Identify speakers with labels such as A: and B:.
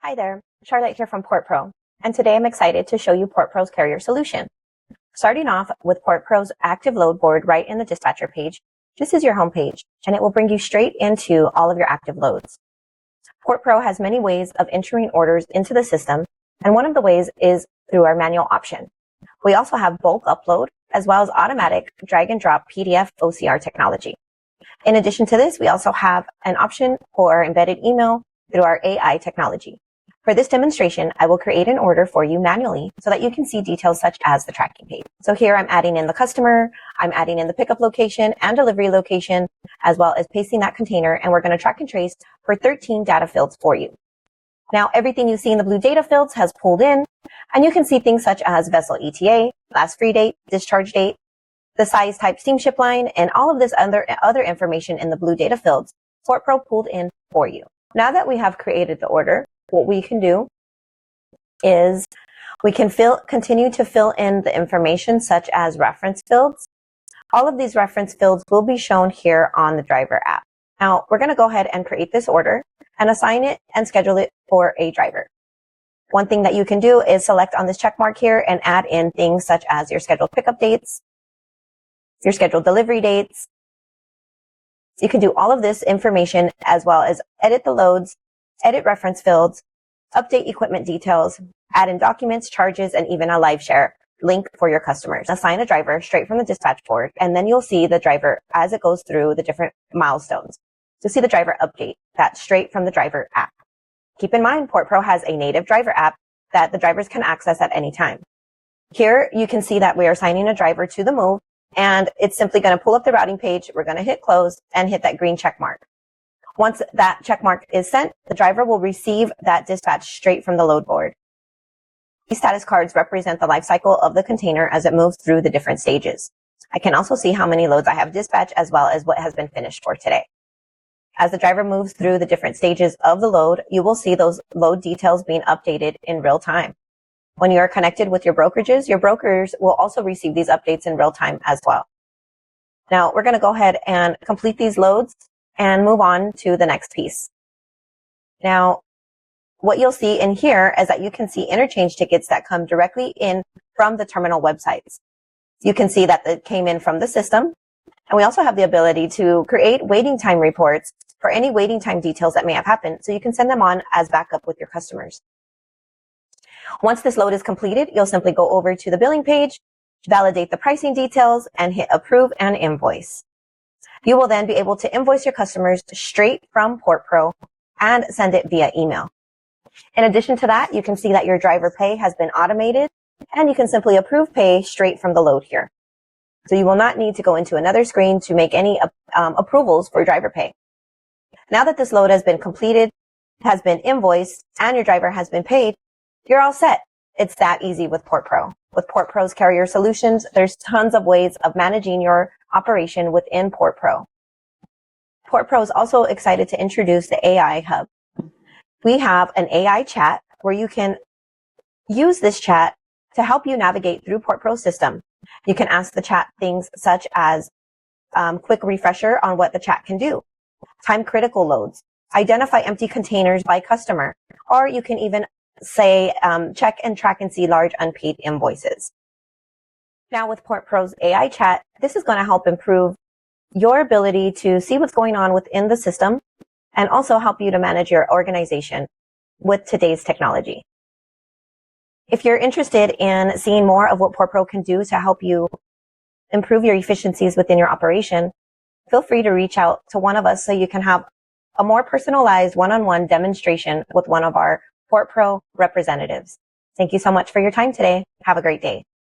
A: Hi there, Charlotte here from PortPro, and today I'm excited to show you PortPro's carrier solution. Starting off with PortPro's active load board right in the dispatcher page, this is your home page, and it will bring you straight into all of your active loads. PortPro has many ways of entering orders into the system, and one of the ways is through our manual option. We also have bulk upload, as well as automatic drag and drop PDF OCR technology. In addition to this, we also have an option for embedded email through our AI technology. For this demonstration, I will create an order for you manually so that you can see details such as the tracking page. So here I'm adding in the customer, I'm adding in the pickup location and delivery location, as well as pasting that container, and we're going to track and trace for 13 data fields for you. Now, everything you see in the blue data fields has pulled in, and you can see things such as vessel ETA, last free date, discharge date, the size, type, steamship line, and all of this other information in the blue data fields, PortPro pulled in for you. Now that we have created the order, what we can do is we can continue to fill in the information such as reference fields. All of these reference fields will be shown here on the driver app. Now, we're going to go ahead and create this order and assign it and schedule it for a driver. One thing that you can do is select on this check mark here and add in things such as your scheduled pickup dates, your scheduled delivery dates. You can do all of this information as well as edit the loads, edit reference fields, update equipment details, add in documents, charges, and even a live share link for your customers. Assign a driver straight from the dispatch board, and then you'll see the driver as it goes through the different milestones. You'll see the driver update that straight from the driver app. Keep in mind, PortPro has a native driver app that the drivers can access at any time. Here you can see that we are assigning a driver to the move, and it's simply going to pull up the routing page. We're going to hit close and hit that green check mark. Once that check mark is sent, the driver will receive that dispatch straight from the load board. These status cards represent the life cycle of the container as it moves through the different stages. I can also see how many loads I have dispatched as well as what has been finished for today. As the driver moves through the different stages of the load, you will see those load details being updated in real time. When you are connected with your brokerages, your brokers will also receive these updates in real time as well. Now, we're going to go ahead and complete these loads and move on to the next piece. Now, what you'll see in here is that you can see interchange tickets that come directly in from the terminal websites. You can see that it came in from the system, and we also have the ability to create waiting time reports for any waiting time details that may have happened, so you can send them on as backup with your customers. Once this load is completed, you'll simply go over to the billing page, validate the pricing details, and hit approve and invoice. You will then be able to invoice your customers straight from PortPro and send it via email. In addition to that, you can see that your driver pay has been automated, and you can simply approve pay straight from the load here. So you will not need to go into another screen to make any approvals for driver pay. Now that this load has been completed, has been invoiced, and your driver has been paid, you're all set. It's that easy with PortPro. With PortPro's carrier solutions, there's tons of ways of managing your operation within PortPro. PortPro is also excited to introduce the AI Hub. We have an AI chat where you can use this chat to help you navigate through PortPro's system. You can ask the chat things such as quick refresher on what the chat can do, time critical loads, identify empty containers by customer, or you can even say check and track and see large unpaid invoices. Now with PortPro's AI chat, this is going to help improve your ability to see what's going on within the system and also help you to manage your organization with today's technology. If you're interested in seeing more of what PortPro can do to help you improve your efficiencies within your operation, feel free to reach out to one of us so you can have a more personalized one-on-one demonstration with one of our PortPro representatives. Thank you so much for your time today. Have a great day.